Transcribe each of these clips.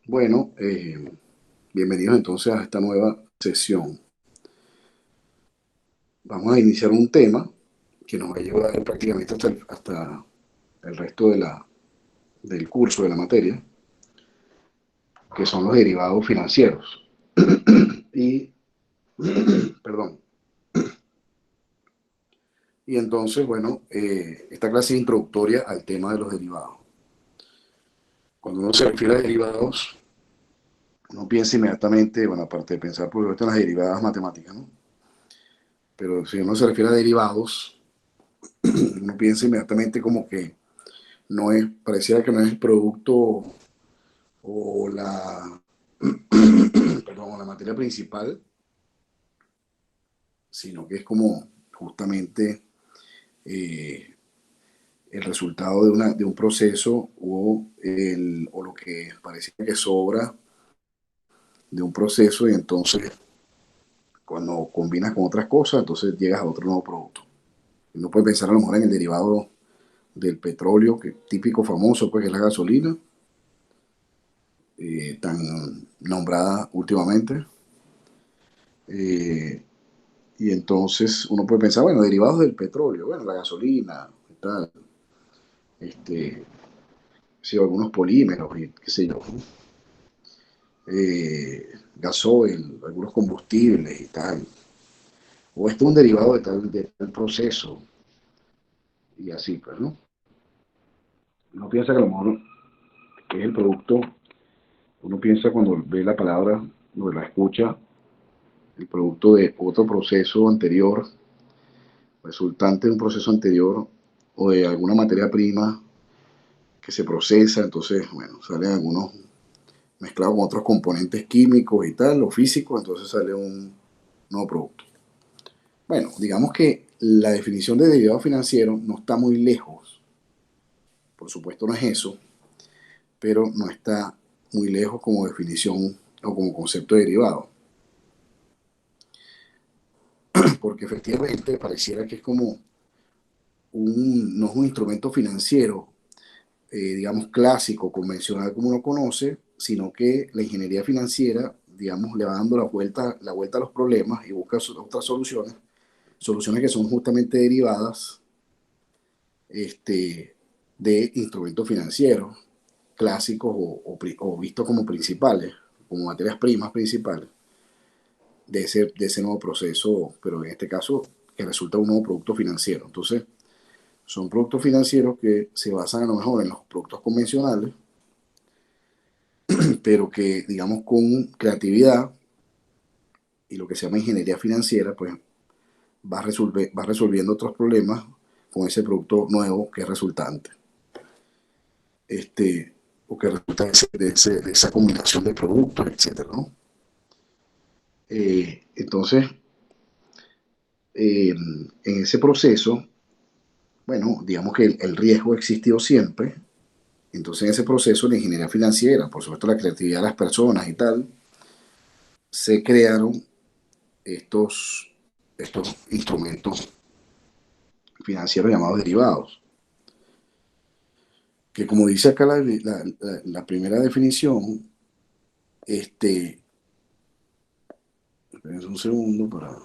Bueno, bienvenidos entonces a esta nueva sesión. Vamos a iniciar un tema que nos va a llevar prácticamente hasta el resto del curso de la materia, que son los derivados financieros. Y, perdón, y entonces, bueno, esta clase es introductoria al tema de los derivados. Cuando uno se refiere a derivados, uno piensa inmediatamente, bueno, aparte de pensar por supuesto en las derivadas matemáticas, ¿no? Pero si uno se refiere a derivados, uno piensa inmediatamente como que no es, pareciera que no es el producto o perdón, la materia principal, sino que es como justamente eh, el resultado de un proceso o lo que parece que sobra de un proceso y entonces cuando combinas con otras cosas, entonces llegas a otro nuevo producto. Uno puede pensar a lo mejor en el derivado del petróleo, que típico famoso, pues que es la gasolina, tan nombrada últimamente. Eh, Y entonces uno puede pensar, bueno, derivados del petróleo, bueno, la gasolina, tal, este, sí, algunos polímeros y qué sé yo, ¿no? Gasoil, algunos combustibles y tal. O esto es un derivado de tal proceso y así, pues, ¿no? Uno piensa que a lo mejor que es el producto, uno piensa cuando ve la palabra, o la escucha, el producto de otro proceso anterior, resultante de un proceso anterior o de alguna materia prima que se procesa, entonces, bueno, salen algunos mezclados con otros componentes químicos y tal, o físicos, entonces sale un nuevo producto. Bueno, digamos que la definición de derivado financiero no está muy lejos, por supuesto no es eso, pero no está muy lejos como definición o como concepto de derivado, porque efectivamente pareciera que es como no es un instrumento financiero, digamos, clásico, convencional como uno conoce, sino que la ingeniería financiera, digamos, le va dando la vuelta a los problemas y busca otras soluciones que son justamente derivadas de instrumentos financieros clásicos o vistos como principales, como materias primas principales de ese nuevo proceso, pero en este caso que resulta un nuevo producto financiero. Entonces, son productos financieros que se basan a lo mejor en los productos convencionales, pero que, digamos, con creatividad y lo que se llama ingeniería financiera, pues va resolviendo otros problemas con ese producto nuevo que es resultante. Este, o que resulta de esa combinación de productos, etcétera, ¿no? Entonces, en ese proceso, bueno, digamos que el riesgo ha existido siempre. Entonces, en ese proceso, la ingeniería financiera, por supuesto, la creatividad de las personas y tal, se crearon estos instrumentos financieros llamados derivados. Que como dice acá la primera definición, este, espérense un segundo para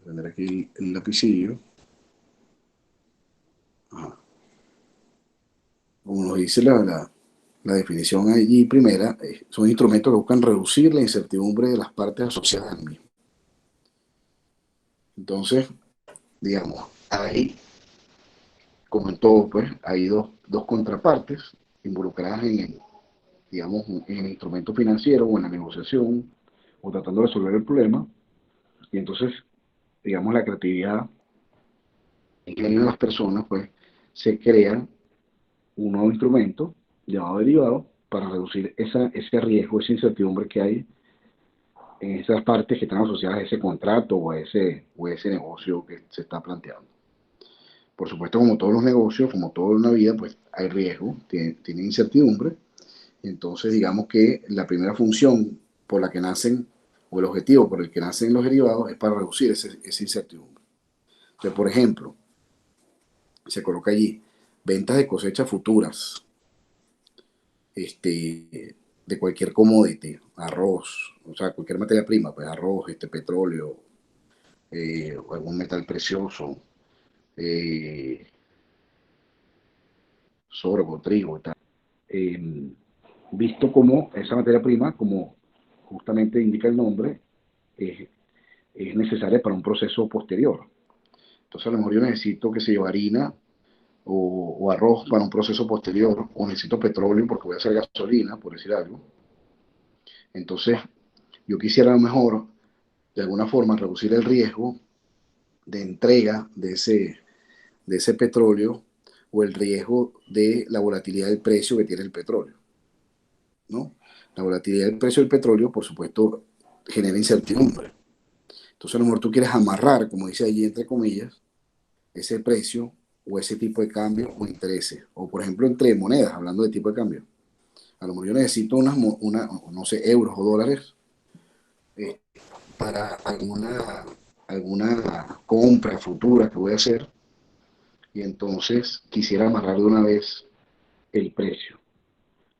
tener aquí el lapicillo. Ajá. Como nos dice la definición allí primera, son instrumentos que buscan reducir la incertidumbre de las partes asociadas al mismo. Entonces, digamos, hay, como en todo, pues, hay dos contrapartes involucradas digamos, en el instrumento financiero o en la negociación o tratando de resolver el problema. Y entonces, digamos, la creatividad en las personas, pues, se crea un nuevo instrumento llamado derivado para reducir ese riesgo, esa incertidumbre que hay en esas partes que están asociadas a ese contrato o a ese negocio que se está planteando. Por supuesto, como todos los negocios, como todo en la vida, pues hay riesgo, tiene incertidumbre. Entonces, digamos que la primera función por la que nacen, o el objetivo por el que nacen los derivados, es para reducir esa incertidumbre. Entonces, por ejemplo, se coloca allí ventas de cosechas futuras. de cualquier commodity, arroz, o sea, cualquier materia prima, pues arroz, petróleo, o algún metal precioso, eh, sorgo, trigo y tal. Eh, Visto como esa materia prima, como justamente indica el nombre, es, es necesaria para un proceso posterior. Entonces a lo mejor yo necesito que se lleve harina o arroz para un proceso posterior, o necesito petróleo porque voy a hacer gasolina, por decir algo. Entonces yo quisiera a lo mejor de alguna forma reducir el riesgo de entrega de ese petróleo o el riesgo de la volatilidad del precio que tiene el petróleo, ¿no? La volatilidad del precio del petróleo, por supuesto, genera incertidumbre. Entonces a lo mejor tú quieres amarrar, como dice allí entre comillas, ese precio o ese tipo de cambio o intereses. O por ejemplo entre monedas, hablando de tipo de cambio. A lo mejor yo necesito no sé, euros o dólares eh, para alguna compra futura que voy a hacer, y entonces quisiera amarrar de una vez el precio.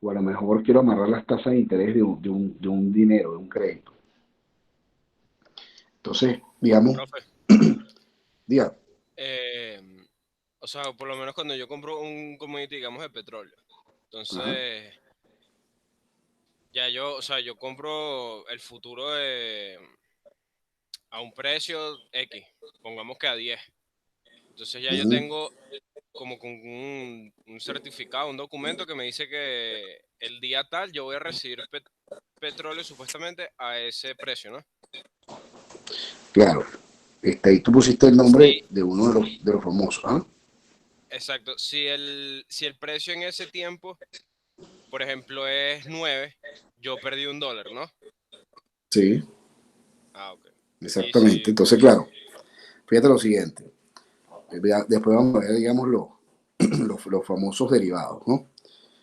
O a lo mejor quiero amarrar las tasas de interés de un dinero, de un crédito. Entonces, digamos, Profe, diga, eh, o sea, por lo menos cuando yo compro un commodity, digamos, de petróleo, ajá, entonces ya yo, o sea, yo compro el futuro a un precio X, pongamos que a 10. Entonces ya yo uh, tengo como con un certificado, un documento que me dice que el día tal yo voy a recibir petróleo supuestamente a ese precio, ¿no? claro, ahí tú pusiste el nombre Sí, de uno de los famosos, ¿ah? exacto. Si el precio en ese tiempo, por ejemplo, es 9, yo perdí $1, ¿no? Sí, Ah, ok. Y exactamente. si, Entonces, claro, fíjate lo siguiente. Después vamos a ver, digamos, los famosos derivados, ¿no?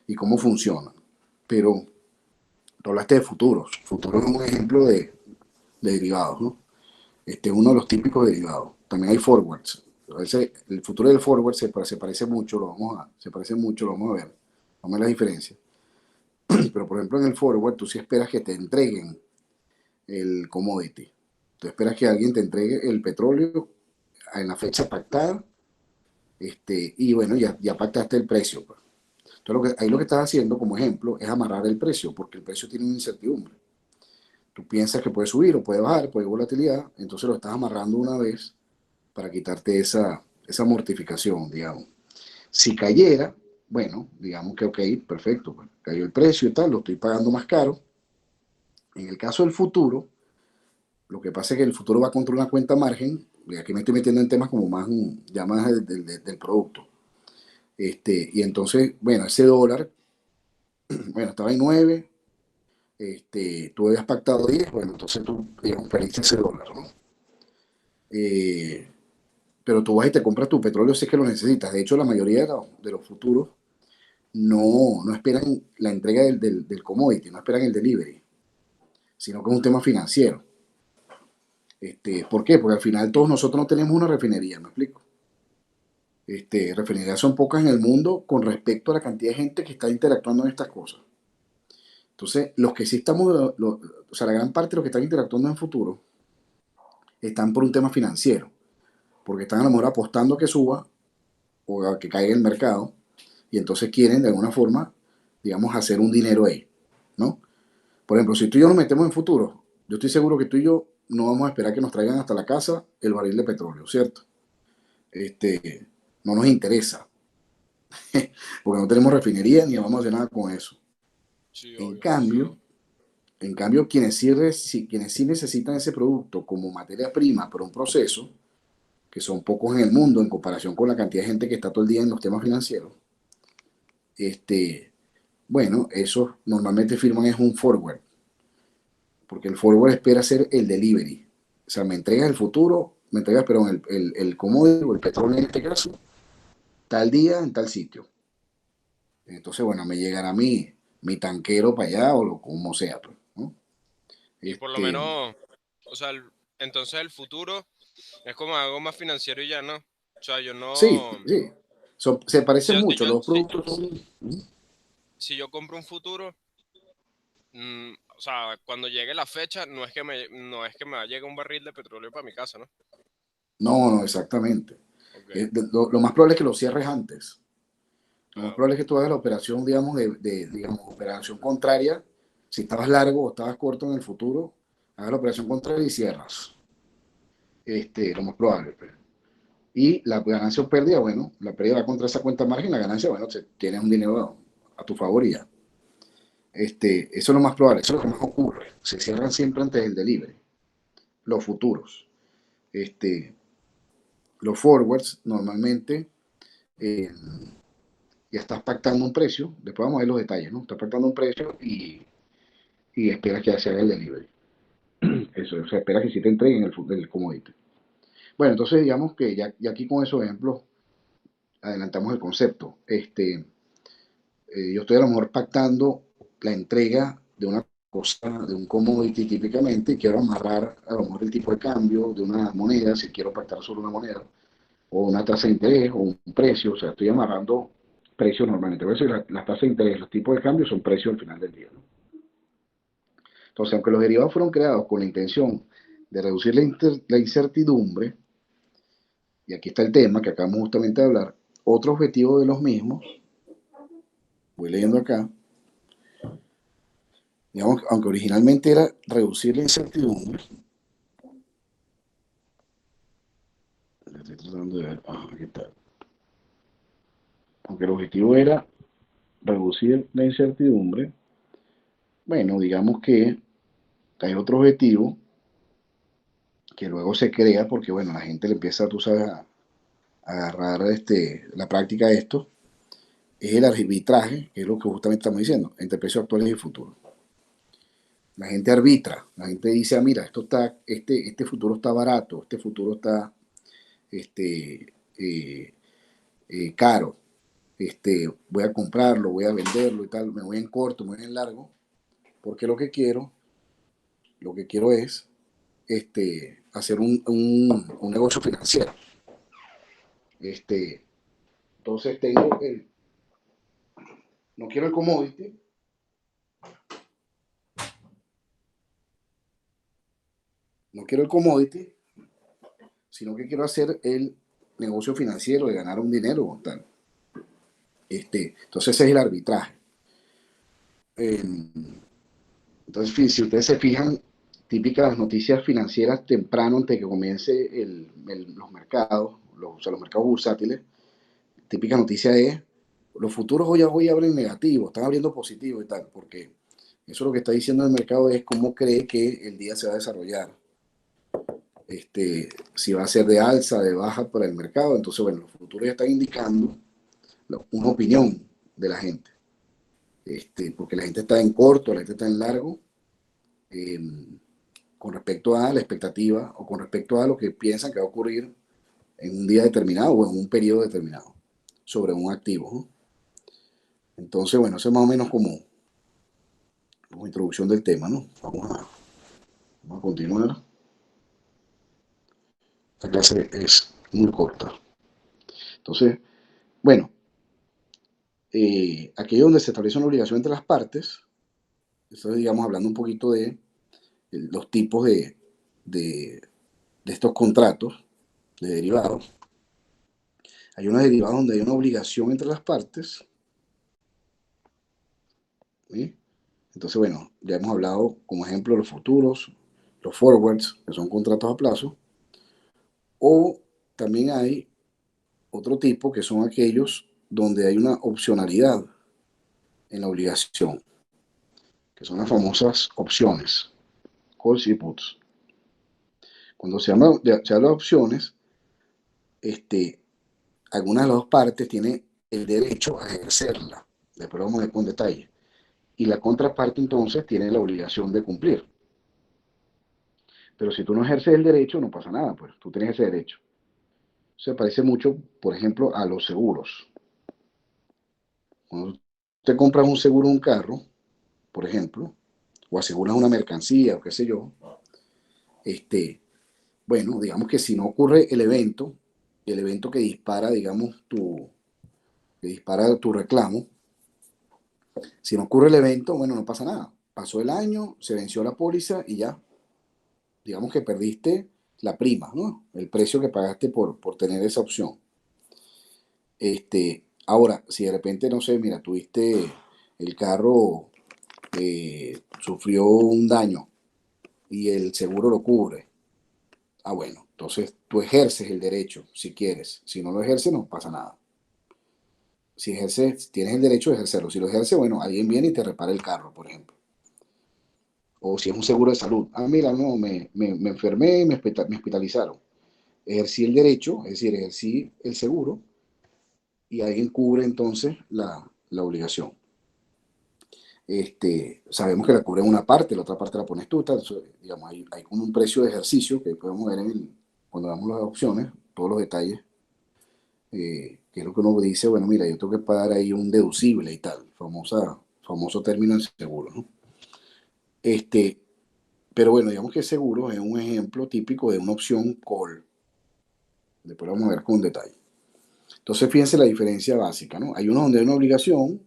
Y cómo funcionan. Pero tú hablaste de futuros. Futuros es un ejemplo de derivados, ¿no? Este es uno de los típicos derivados. También hay forwards. A veces el futuro del forward se parece mucho, se parece mucho, lo vamos a ver. Vamos a ver la diferencia. Pero por ejemplo en el forward tú sí esperas que te entreguen el commodity. Tú esperas que alguien te entregue el petróleo en la fecha pactada, y bueno, ya pactaste el precio, pues. Entonces ahí lo que estás haciendo como ejemplo es amarrar el precio, porque el precio tiene una incertidumbre. Tú piensas que puede subir o puede bajar, puede volatilidad, entonces lo estás amarrando una vez para quitarte esa mortificación, digamos. Si cayera, bueno, digamos que ok, perfecto, pues, cayó el precio y tal, lo estoy pagando más caro. En el caso del futuro, lo que pasa es que el futuro va contra una cuenta margen, y aquí me estoy metiendo en temas como más, ya más del producto. Y entonces, bueno, ese dólar, bueno, estaba en 9, tú habías pactado 10, bueno, entonces tú, digamos, perdiste ese dólar, ¿no? Eh, pero tú vas y te compras tu petróleo si es que lo necesitas. De hecho, la mayoría de los futuros no esperan la entrega del commodity, no esperan el delivery, sino que es un tema financiero. ¿Por qué? Porque al final todos nosotros no tenemos una refinería, ¿me explico? Refinerías son pocas en el mundo con respecto a la cantidad de gente que está interactuando en estas cosas. Entonces, los que sí estamos, o sea, la gran parte de los que están interactuando en futuro están por un tema financiero, porque están a lo mejor apostando a que suba o a que caiga el mercado, y entonces quieren de alguna forma, digamos, hacer un dinero ahí, ¿no? Por ejemplo, si tú y yo nos metemos en futuro, yo estoy seguro que tú y yo no vamos a esperar que nos traigan hasta la casa el barril de petróleo, ¿cierto? No nos interesa, porque no tenemos refinería ni vamos a hacer nada con eso. sí, En obvio. cambio, quienes sí necesitan ese producto como materia prima para un proceso, que son pocos en el mundo en comparación con la cantidad de gente que está todo el día en los temas financieros, bueno, esos normalmente firman es un forward, porque el forward espera hacer el delivery. O sea, me entregas el futuro, me entregas, perdón, el commodity o el petróleo en este caso, tal día en tal sitio. Entonces, bueno, me llegará mi tanquero para allá o lo, como sea, pues, ¿no? Y por lo Este, menos, o sea, entonces el futuro es como algo más financiero y ya, ¿no? O sea, yo sí, no... sí. Se Sí, parecen o sea, mucho, los productos son... si yo compro un futuro, o sea, cuando llegue la fecha, no es que me llegue un barril de petróleo para mi casa, ¿no? No, no, exactamente. Ok. Lo más probable es que lo cierres antes. Lo más Ah, probable es que tú hagas la operación, digamos, digamos, operación contraria. Si estabas largo o estabas corto en el futuro, hagas la operación contraria y cierras. Lo más probable, pues. Y la ganancia o pérdida, bueno, la pérdida va contra esa cuenta margen, la ganancia, bueno, tienes un dinero a tu favor y ya. Eso es lo más probable, eso es lo que más ocurre. Se cierran siempre antes del delivery. Los futuros. Este, los forwards, normalmente, eh, ya estás pactando un precio, después vamos a ver los detalles, ¿no? Estás pactando un precio y esperas que ya se haga el delivery. Eso, o sea, esperas que sí te entreguen el commodity. Bueno, entonces digamos que ya aquí con esos ejemplos adelantamos el concepto. Yo estoy a lo mejor pactando la entrega de una cosa, de un commodity típicamente, y quiero amarrar a lo mejor el tipo de cambio de una moneda, si quiero pactar sobre una moneda, o una tasa de interés, o un precio, o sea, estoy amarrando precios normalmente. Por eso las tasas de interés, los tipos de cambio son precios al final del día, ¿no? Entonces, aunque los derivados fueron creados con la intención de reducir la incertidumbre, y aquí está el tema que acabamos justamente de hablar, otro objetivo de los mismos, voy leyendo acá, digamos, aunque originalmente era reducir la incertidumbre, estoy tratando de ver, aquí está, aunque el objetivo era reducir la incertidumbre, bueno, digamos que hay otro objetivo que luego se crea porque, bueno, la gente le empieza, tú sabes, a agarrar la práctica de esto, es el arbitraje, que es lo que justamente estamos diciendo, entre precios actuales y futuros. La gente arbitra, la gente dice, ah, mira, este futuro está barato, este futuro está este, caro, voy a comprarlo, voy a venderlo y tal, me voy en corto, me voy en largo, porque lo que quiero es hacer un negocio financiero. Este, entonces no quiero el commodity, no quiero el commodity, sino que quiero hacer el negocio financiero de ganar un dinero o tal. Entonces ese es el arbitraje. Eh, entonces, si ustedes se fijan, típicas noticias financieras temprano antes de que comience los mercados, o sea, los mercados bursátiles, típica noticia es, los futuros hoy abren negativo, están abriendo positivo y tal, porque eso lo que está diciendo el mercado es cómo cree que el día se va a desarrollar. Si va a ser de alza, de baja para el mercado. Entonces, bueno, los futuros ya están indicando una opinión de la gente. Porque la gente está en corto, la gente está en largo, eh, con respecto a la expectativa o con respecto a lo que piensan que va a ocurrir en un día determinado o en un periodo determinado sobre un activo, ¿no? Entonces, bueno, eso es más o menos como introducción del tema, ¿no? Vamos a continuar. Esta clase es muy corta. Entonces, bueno, aquello donde se establece una obligación entre las partes, esto es, digamos, hablando un poquito de los tipos de, de estos contratos de derivados. Hay unos derivados donde hay una obligación entre las partes, ¿sí? Entonces, bueno, ya hemos hablado como ejemplo de los futuros, los forwards, que son contratos a plazo, o también hay otro tipo que son aquellos donde hay una opcionalidad en la obligación, que son las famosas opciones, calls y puts. Cuando se habla de opciones, este, alguna de las dos partes tiene el derecho a ejercerla. Después vamos a ver con detalle. Y la contraparte entonces tiene la obligación de cumplir. Pero si tú no ejerces el derecho, no pasa nada, pues tú tienes ese derecho. Se parece mucho, por ejemplo, a los seguros. Cuando te compras un seguro de un carro, por ejemplo, o aseguras una mercancía o qué sé yo, bueno, digamos que si no ocurre el evento que dispara, digamos, que dispara tu reclamo, Si no ocurre el evento, bueno, no pasa nada. Pasó el año, se venció la póliza y ya, digamos que perdiste la prima, ¿no? El precio que pagaste por tener esa opción. Ahora, si de repente, no sé, mira, tuviste el carro, sufrió un daño y el seguro lo cubre. Ah, bueno, entonces tú ejerces el derecho si quieres. Si no lo ejerces, no pasa nada. Si ejerces, tienes el derecho de ejercerlo. Si lo ejerces, bueno, alguien viene y te repara el carro, por ejemplo. O si es un seguro de salud. Ah, mira, no, me enfermé, me hospitalizaron. Ejercí el derecho, es decir, ejercí el seguro y alguien cubre entonces la obligación. Sabemos que la cubre una parte, la otra parte la pones tú, tal, eso, digamos, hay como un precio de ejercicio que podemos ver cuando damos las opciones, todos los detalles, que es lo que uno dice, bueno, mira, yo tengo que pagar ahí un deducible y tal, famoso término en seguro, ¿no? Este, pero bueno, digamos que el seguro es un ejemplo típico de una opción call. Después lo vamos a ver con detalle. Entonces, fíjense la diferencia básica, ¿no? Hay uno donde hay una obligación,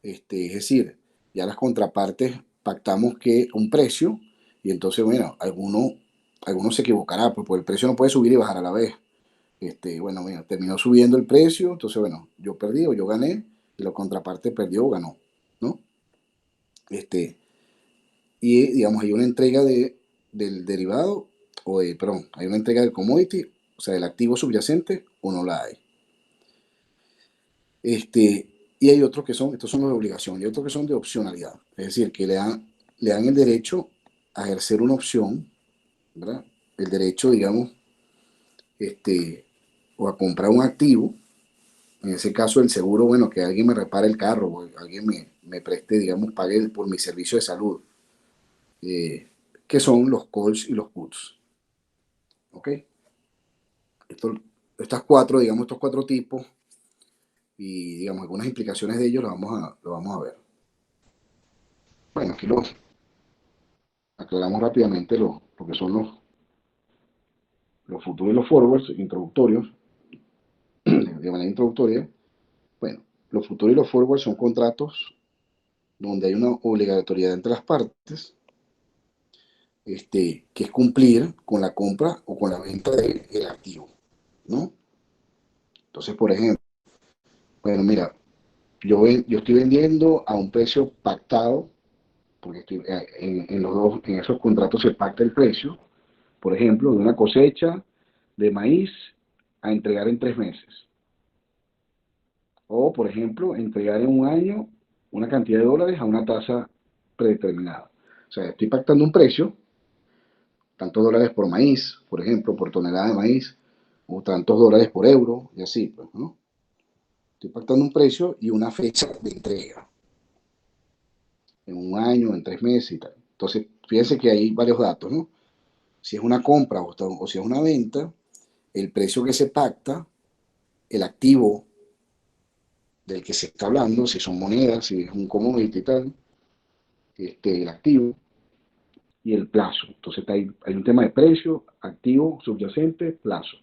es decir, ya las contrapartes pactamos que un precio y entonces, bueno, alguno se equivocará, pues el precio no puede subir y bajar a la vez. Bueno, mira, terminó subiendo el precio, entonces, bueno, yo perdí o yo gané y la contraparte perdió o ganó, ¿no? Y, digamos, hay una entrega del derivado, perdón, hay una entrega del commodity, o sea, del activo subyacente o no la hay. Y hay otros que estos son los de obligación, y otros que son de opcionalidad, es decir, que le dan el derecho a ejercer una opción, ¿verdad? El derecho, digamos, o a comprar un activo, en ese caso el seguro, bueno, que alguien me repare el carro, o alguien me preste, digamos, pague por mi servicio de salud, que son los calls y los puts, ¿ok? Esto, estos cuatro tipos y, digamos, algunas implicaciones de ellos lo vamos a ver. Bueno, aquí aclaramos rápidamente lo que son los futuros y los forwards introductorios, de manera introductoria. Bueno, los futuros y los forwards son contratos donde hay una obligatoriedad entre las partes, que es cumplir con la compra o con la venta del activo, ¿no? Entonces, por ejemplo, bueno, mira, yo estoy vendiendo a un precio pactado, porque en esos contratos se pacta el precio, por ejemplo, de una cosecha de maíz a entregar en 3 meses. O, por ejemplo, entregar en un año una cantidad de dólares a una tasa predeterminada. O sea, estoy pactando un precio, tantos dólares por maíz, por ejemplo, por tonelada de maíz, o tantos dólares por euro, y así, pues, ¿no? Estoy pactando un precio y una fecha de entrega, en un año, en 3 meses y tal. Entonces, fíjense que hay varios datos, ¿no? Si es una compra o si es una venta, el precio que se pacta, el activo del que se está hablando, si son monedas, si es un commodity y tal, el activo y el plazo. Entonces hay un tema de precio, activo, subyacente, plazo.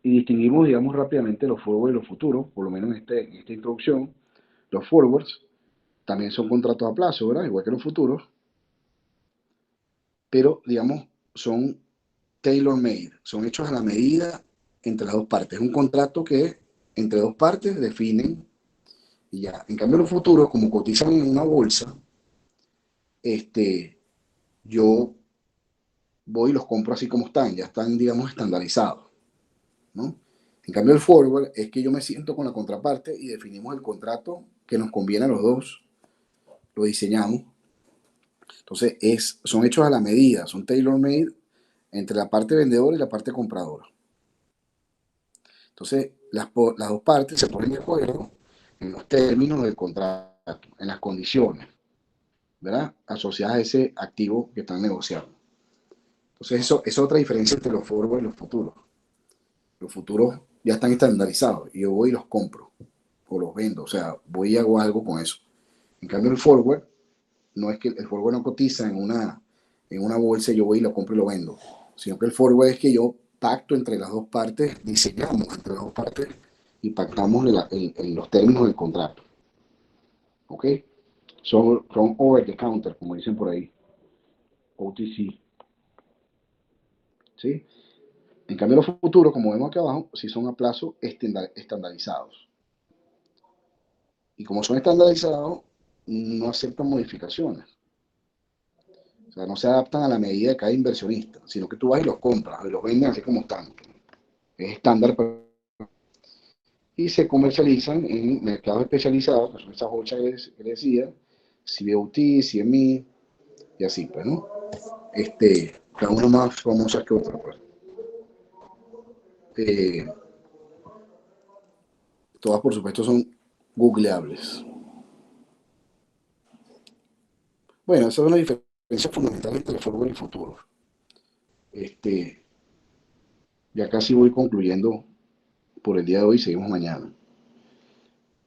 Y distinguimos, digamos, rápidamente los forwards y los futuros, por lo menos en esta introducción. Los forwards también son contratos a plazo, ¿verdad? Igual que los futuros, pero, digamos, son tailor-made, son hechos a la medida entre las dos partes. Es un contrato que entre dos partes definen y ya. En cambio, los futuros, como cotizan en una bolsa, yo voy y los compro así como están, ya están, digamos, estandarizados, ¿no? En cambio, el forward es que yo me siento con la contraparte y definimos el contrato que nos conviene a los dos, lo diseñamos. Entonces, son hechos a la medida, son tailor-made entre la parte vendedora y la parte compradora. Entonces, las dos partes se ponen de acuerdo en los términos del contrato, en las condiciones, ¿verdad? Asociadas a ese activo que están negociando. Entonces, eso es otra diferencia entre los forward y los futuros. Los futuros ya están estandarizados y yo voy y los compro o los vendo, o sea, voy y hago algo con eso. En cambio, el forward, no es que el forward no cotiza en una bolsa y yo voy y lo compro y lo vendo, sino que el forward es que yo pacto entre las dos partes, diseñamos entre las dos partes y pactamos en los términos del contrato. ¿Ok? Son over the counter, como dicen por ahí. OTC. ¿Sí? En cambio, los futuros, como vemos aquí abajo, sí son a plazo estandarizados. Y como son estandarizados, no aceptan modificaciones. O sea, no se adaptan a la medida de cada inversionista, sino que tú vas y los compras y los venden así como están. Es estándar y se comercializan en mercados especializados, que son esas bolsas que decía, CBOT, CME y así, pues, ¿no? Cada una más famosa que otra, pues. Eh, Todas, por supuesto, son googleables. Bueno, esa es una diferencia fundamental entre forward y futuro. Este, ya casi voy concluyendo por el día de hoy, seguimos mañana.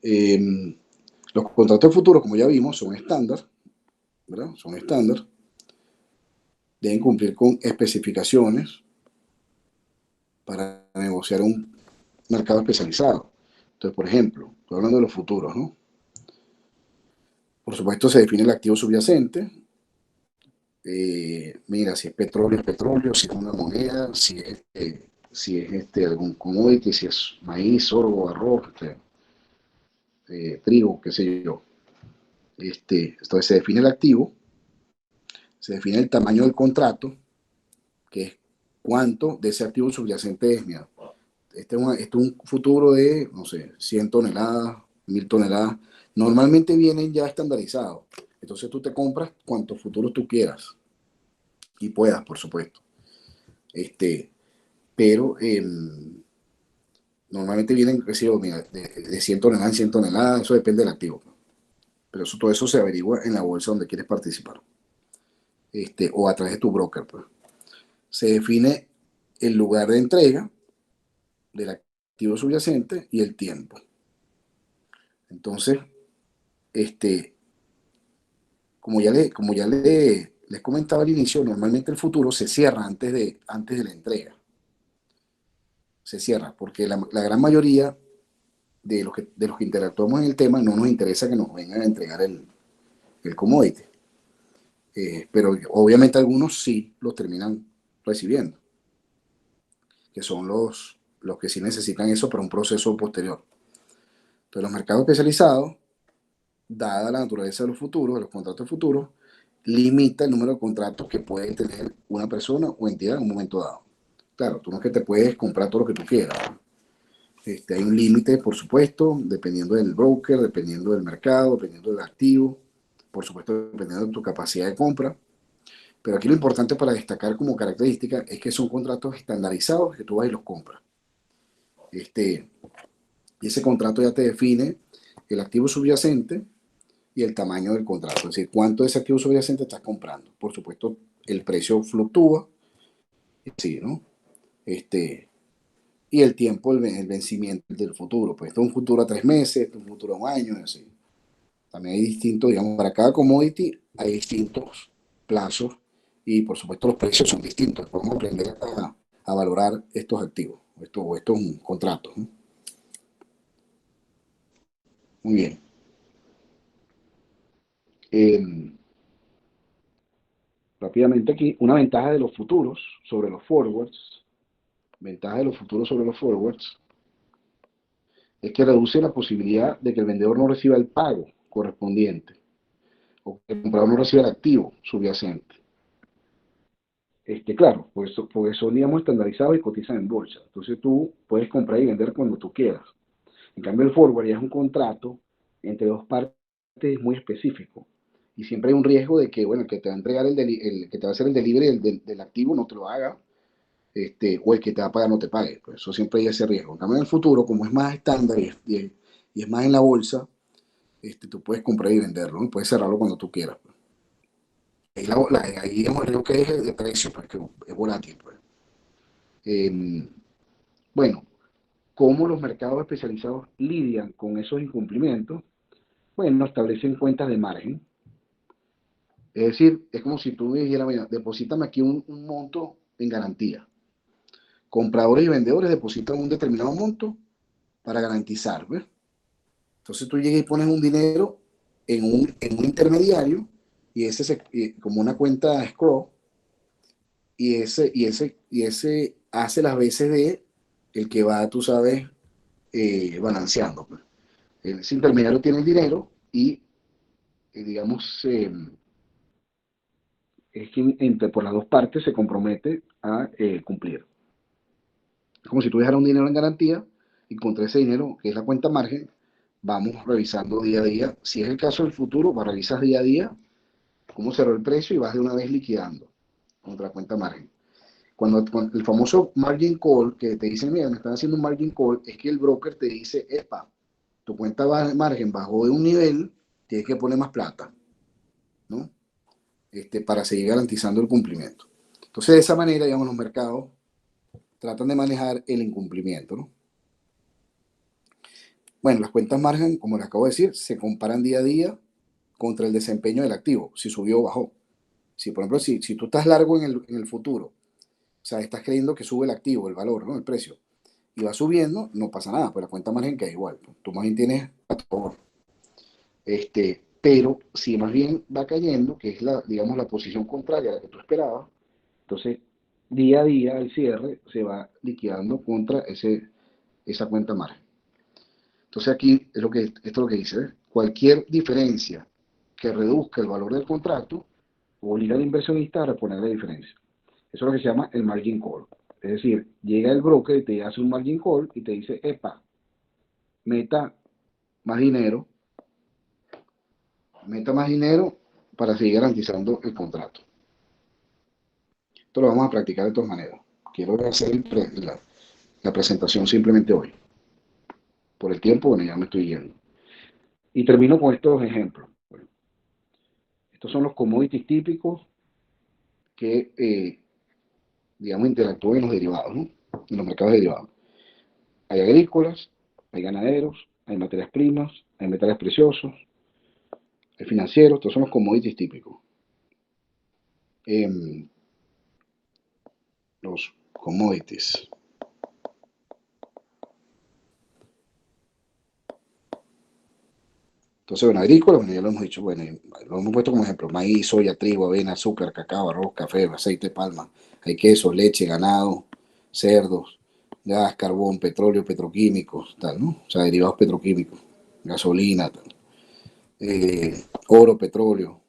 Eh, los contratos de futuro, como ya vimos, son estándar, ¿verdad? Son estándar. Deben cumplir con especificaciones para negociar un mercado especializado. Entonces, por ejemplo, estoy hablando de los futuros, ¿no? Por supuesto, se define el activo subyacente. Mira, si es petróleo, si es una moneda, si es algún commodity, si es maíz, sorgo, arroz, trigo, qué sé yo. Entonces se define el activo, se define el tamaño del contrato, que es cuánto de ese activo subyacente es. Mira, este es un futuro de, no sé, 100 toneladas, 1000 toneladas. Normalmente vienen ya estandarizados. Entonces tú te compras cuantos futuros tú quieras y puedas, por supuesto. Pero normalmente vienen, mira, de 100 toneladas en 100 toneladas, eso depende del activo. Pero todo eso se averigua en la bolsa donde quieres participar. O a través de tu broker, pues. Se define el lugar de entrega del activo subyacente y el tiempo. Entonces, les comentaba al inicio, normalmente el futuro se cierra antes de la entrega. Se cierra, porque la gran mayoría de los que interactuamos en el tema no nos interesa que nos vengan a entregar el commodity. Pero obviamente algunos sí los terminan recibiendo, que son los que sí necesitan eso para un proceso posterior. Entonces, los mercados especializados, dada la naturaleza de los futuros, de los contratos futuros, limita el número de contratos que puede tener una persona o entidad en un momento dado. Claro, tú no es que te puedes comprar todo lo que tú quieras. Hay un límite, por supuesto, dependiendo del broker, dependiendo del mercado, dependiendo del activo, por supuesto, dependiendo de tu capacidad de compra. Pero aquí lo importante para destacar como característica es que son contratos estandarizados que tú vas y los compras. Y ese contrato ya te define el activo subyacente y el tamaño del contrato, es decir, cuánto de ese activo subyacente estás comprando. Por supuesto, el precio fluctúa, sí, ¿no? Y el tiempo, el vencimiento del futuro. Pues esto es un futuro a 3 meses, esto es un futuro a un año, y así. También hay distintos, digamos, para cada commodity hay distintos plazos y por supuesto los precios son distintos. Podemos aprender a valorar estos activos, estos contratos, ¿no? Muy bien. Eh, Rápidamente aquí, una ventaja de los futuros sobre los forwards, ventaja de los futuros sobre los forwards, es que reduce la posibilidad de que el vendedor no reciba el pago correspondiente o que el comprador no reciba el activo subyacente. Claro, porque son, digamos, estandarizados y cotizan en bolsa. Entonces tú puedes comprar y vender cuando tú quieras. En cambio, el forward ya es un contrato entre dos partes muy específico. Y siempre hay un riesgo de que, bueno, el que te va a entregar el que te va a hacer el delivery del activo no te lo haga, o el que te va a pagar no te pague. Pues eso siempre hay ese riesgo. En cambio, en el futuro, como es más estándar y es más en la bolsa, tú puedes comprar y venderlo, ¿no? Puedes cerrarlo cuando tú quieras. Pues. Ahí digamos, el riesgo que es el de precio, pues, que es volátil. Pues. Bueno, ¿cómo los mercados especializados lidian con esos incumplimientos? Bueno, establecen cuentas de margen. Es decir, es como si tú dijeras, mira, deposítame aquí un monto en garantía. Compradores y vendedores depositan un determinado monto para garantizar, ¿ves? Entonces tú llegas y pones un dinero en un intermediario y como una cuenta escrow, y ese hace las veces de el que va, tú sabes, balanceando, pues. Ese intermediario tiene el dinero y, digamos, es quien por las dos partes se compromete a cumplir. Es como si tú dejaras un dinero en garantía y contra ese dinero, que es la cuenta margen, vamos revisando día a día. Si es el caso del futuro, revisas día a día cómo cerró el precio y vas de una vez liquidando contra la cuenta margen. Cuando el famoso margin call, que te dicen, mira, me están haciendo un margin call, es que el broker te dice, epa, tu cuenta margen bajó de un nivel, tienes que poner más plata, ¿no? Para seguir garantizando el cumplimiento. Entonces, de esa manera, digamos, los mercados tratan de manejar el incumplimiento, ¿no? Bueno, las cuentas margen, como les acabo de decir, se comparan día a día contra el desempeño del activo, si subió o bajó. Si, por ejemplo, si tú estás largo en el futuro, o sea, estás creyendo que sube el activo, el valor, ¿no? El precio, y va subiendo, no pasa nada, pues la cuenta margen queda igual. Tu margen tienes a tu favor. Pero si más bien va cayendo, que es la, digamos, la posición contraria a la que tú esperabas, entonces día a día el cierre se va liquidando contra esa cuenta margen. Entonces aquí esto es lo que dice, ¿ves? Cualquier diferencia que reduzca el valor del contrato obliga al inversionista a reponer la diferencia. Eso es lo que se llama el margin call. Es decir, llega el broker y te hace un margin call y te dice, epa, meta más dinero, meta más dinero para seguir garantizando el contrato. Esto lo vamos a practicar de todas maneras. Quiero hacer la presentación simplemente hoy. Por el tiempo, bueno, ya me estoy yendo. Y termino con estos ejemplos. Bueno, estos son los commodities típicos que, digamos, interactúan en los derivados, ¿no? En los mercados de derivados. Hay agrícolas, hay ganaderos, hay materias primas, hay metales preciosos, hay financieros, estos son los commodities típicos. Los commodities. Entonces, bueno, agrícolas, bueno, ya lo hemos dicho, bueno, lo hemos puesto como ejemplo, maíz, soya, trigo, avena, azúcar, cacao, arroz, café, aceite de palma, hay queso, leche, ganado, cerdos, gas, carbón, petróleo, petroquímicos, tal, ¿no? O sea, derivados petroquímicos, gasolina, tal. Oro, petróleo,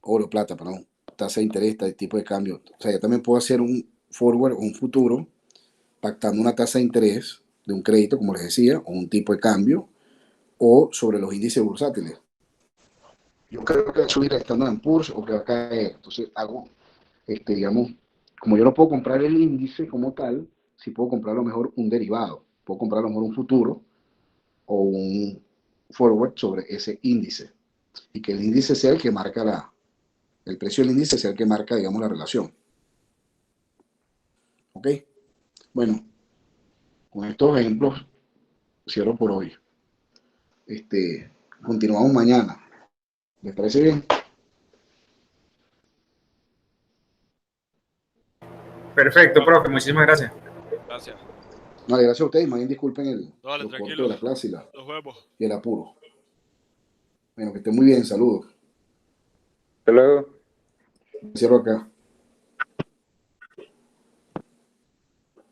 oro, plata, perdón, tasa de interés, tipo de cambio. O sea, yo también puedo hacer un forward, un futuro, pactando una tasa de interés de un crédito, como les decía, o un tipo de cambio, o sobre los índices bursátiles. Yo creo que va a subir el Standard & Poor's o que va a caer. Entonces hago, digamos, como yo no puedo comprar el índice como tal, sí puedo comprar a lo mejor un derivado. Puedo comprar a lo mejor un futuro o un forward sobre ese índice. Y que el índice sea el que marca el precio del índice sea el que marca, digamos, la relación. ¿Ok? Bueno, con estos ejemplos cierro por hoy. Continuamos mañana. ¿Les parece bien? Perfecto, profe, muchísimas gracias. Gracias. No, gracias a ustedes. Más bien disculpen Dale, los cortes tranquilo. de la clase Nos vemos. y el apuro. Bueno, que estén muy bien. Saludos. Hasta luego. Cierro acá.